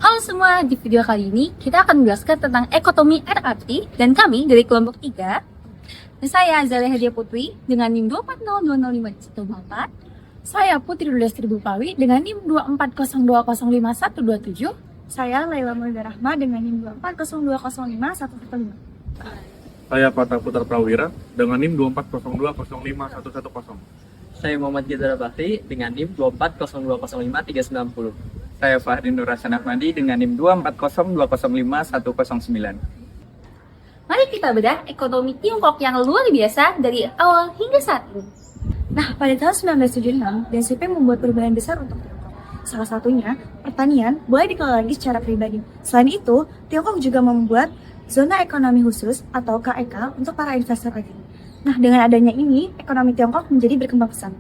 Halo semua, di video kali ini kita akan menjelaskan tentang ekonomi RRT dan kami dari kelompok 3. Dan saya Azalia Hadia Putri dengan NIM 2402005 Saya Putri Dulestri Bupawi dengan NIM 240205127. Saya Laila Mulida Rahma dengan NIM 240205115. Saya Pata Putra Prawira dengan NIM 240205110. Saya Muhammad Gidara Bakri dengan NIM 240205390. Saya Fahri Nur Hasan Ahmadi dengan NIM 240205109. Mari kita bedah ekonomi Tiongkok yang luar biasa dari awal hingga saat ini. Nah, pada tahun 1976, Deng Xiaoping membuat perubahan besar untuk Tiongkok. Salah satunya, pertanian boleh dikelola lagi secara pribadi. Selain itu, Tiongkok juga membuat zona ekonomi khusus atau KEK untuk para investor asing. Nah, dengan adanya ini, ekonomi Tiongkok menjadi berkembang pesat.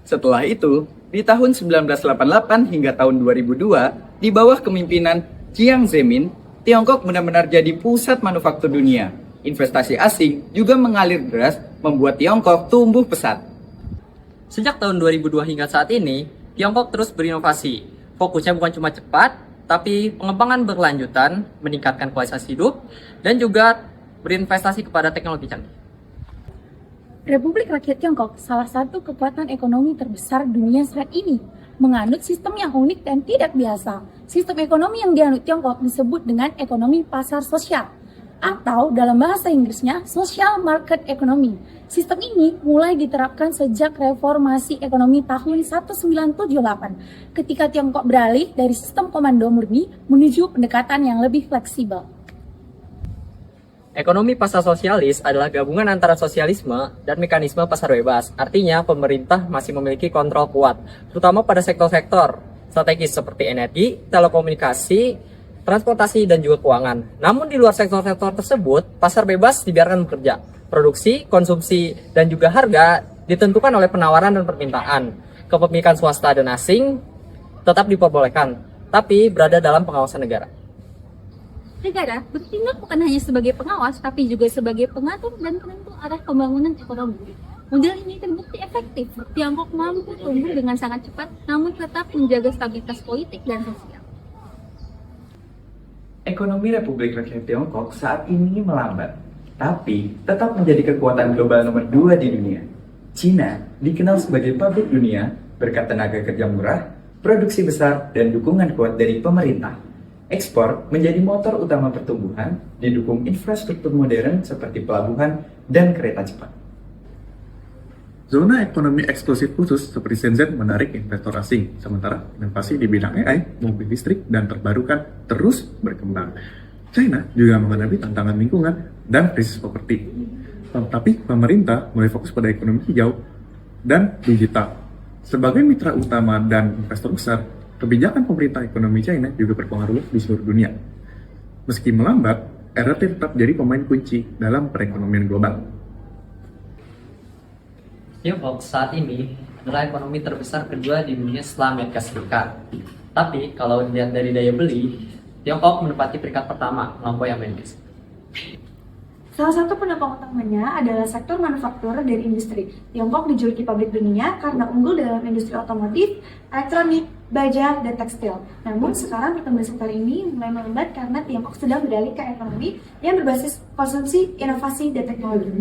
Setelah itu, di tahun 1988 hingga tahun 2002, di bawah kepemimpinan Jiang Zemin, Tiongkok benar-benar jadi pusat manufaktur dunia. Investasi asing juga mengalir deras, membuat Tiongkok tumbuh pesat. Sejak tahun 2002 hingga saat ini, Tiongkok terus berinovasi. Fokusnya bukan cuma cepat, tapi pengembangan berkelanjutan, meningkatkan kualitas hidup, dan juga berinvestasi kepada teknologi canggih. Republik Rakyat Tiongkok, salah satu kekuatan ekonomi terbesar dunia saat ini, menganut sistem yang unik dan tidak biasa. Sistem ekonomi yang dianut Tiongkok disebut dengan ekonomi pasar sosial, atau dalam bahasa Inggrisnya social market economy. Sistem ini mulai diterapkan sejak reformasi ekonomi tahun 1978, ketika Tiongkok beralih dari sistem komando murni menuju pendekatan yang lebih fleksibel. Ekonomi pasar sosialis adalah gabungan antara sosialisme dan mekanisme pasar bebas. Artinya, pemerintah masih memiliki kontrol kuat, terutama pada sektor-sektor strategis seperti energi, telekomunikasi, transportasi, dan juga keuangan. Namun di luar sektor-sektor tersebut, pasar bebas dibiarkan bekerja. Produksi, konsumsi, dan juga harga ditentukan oleh penawaran dan permintaan. Kepemilikan swasta dan asing tetap diperbolehkan, tapi berada dalam pengawasan negara. Negara bertindak bukan hanya sebagai pengawas, tapi juga sebagai pengatur dan penentu arah pembangunan ekonomi. Model ini terbukti efektif. Tiongkok mampu tumbuh dengan sangat cepat, namun tetap menjaga stabilitas politik dan sosial. Ekonomi Republik Rakyat Tiongkok saat ini melambat, tapi tetap menjadi kekuatan global nomor 2 di dunia. Cina dikenal sebagai pabrik dunia berkat tenaga kerja murah, produksi besar, dan dukungan kuat dari pemerintah. Ekspor menjadi motor utama pertumbuhan, didukung infrastruktur modern seperti pelabuhan dan kereta cepat. Zona ekonomi eksklusif khusus seperti Shenzhen menarik investor asing, sementara inovasi di bidang AI, mobil listrik, dan terbarukan terus berkembang. China juga menghadapi tantangan lingkungan dan krisis properti. Tapi pemerintah mulai fokus pada ekonomi hijau dan digital. Sebagai mitra utama dan investor besar, kebijakan pemerintah ekonomi China juga berpengaruh di seluruh dunia. Meski melambat, RRT tetap jadi pemain kunci dalam perekonomian global. Tiongkok saat ini adalah ekonomi terbesar kedua di dunia setelah Amerika Serikat. Tapi kalau dilihat dari daya beli, Tiongkok menempati peringkat pertama melampaui Amerika Serikat. Salah satu penopang utamanya adalah sektor manufaktur dan industri. Tiongkok dijuluki pabrik dunia karena unggul dalam industri otomotif, elektronik, baja, dan tekstil. Namun sekarang pertumbuhan sektor ini mulai melambat karena Tiongkok sedang beralih ke ekonomi yang berbasis konsumsi, inovasi, dan teknologi.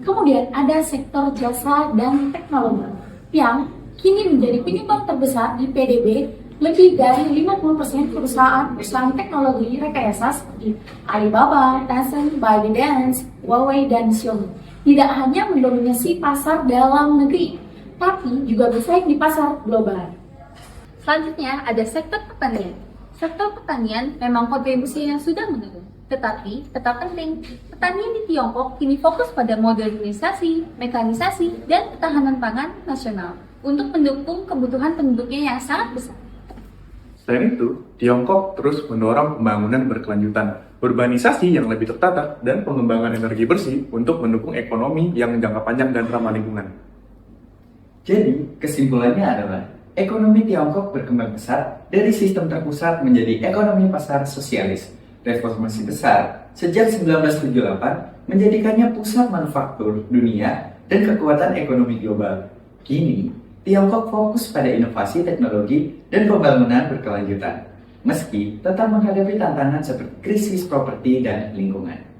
Kemudian ada sektor jasa dan teknologi yang kini menjadi penyumbang terbesar di PDB. Lebih dari 50% perusahaan teknologi rekayasa seperti Alibaba, Tencent, ByteDance, Huawei, dan Xiaomi tidak hanya mendominasi pasar dalam negeri, tapi juga bersaing di pasar global. Selanjutnya ada sektor pertanian. Sektor pertanian memang kontribusinya sudah menurun, tetapi tetap penting. Pertanian di Tiongkok kini fokus pada modernisasi, mekanisasi, dan ketahanan pangan nasional untuk mendukung kebutuhan penduduknya yang sangat besar. Selain itu, Tiongkok terus mendorong pembangunan berkelanjutan, urbanisasi yang lebih tertata, dan pengembangan energi bersih untuk mendukung ekonomi yang jangka panjang dan ramah lingkungan. Jadi, kesimpulannya adalah ekonomi Tiongkok berkembang pesat dari sistem terpusat menjadi ekonomi pasar sosialis. Reformasi besar sejak 1978 menjadikannya pusat manufaktur dunia dan kekuatan ekonomi global. Kini, Tiongkok fokus pada inovasi teknologi dan pembangunan berkelanjutan. meski tetap menghadapi tantangan seperti krisis properti dan lingkungan.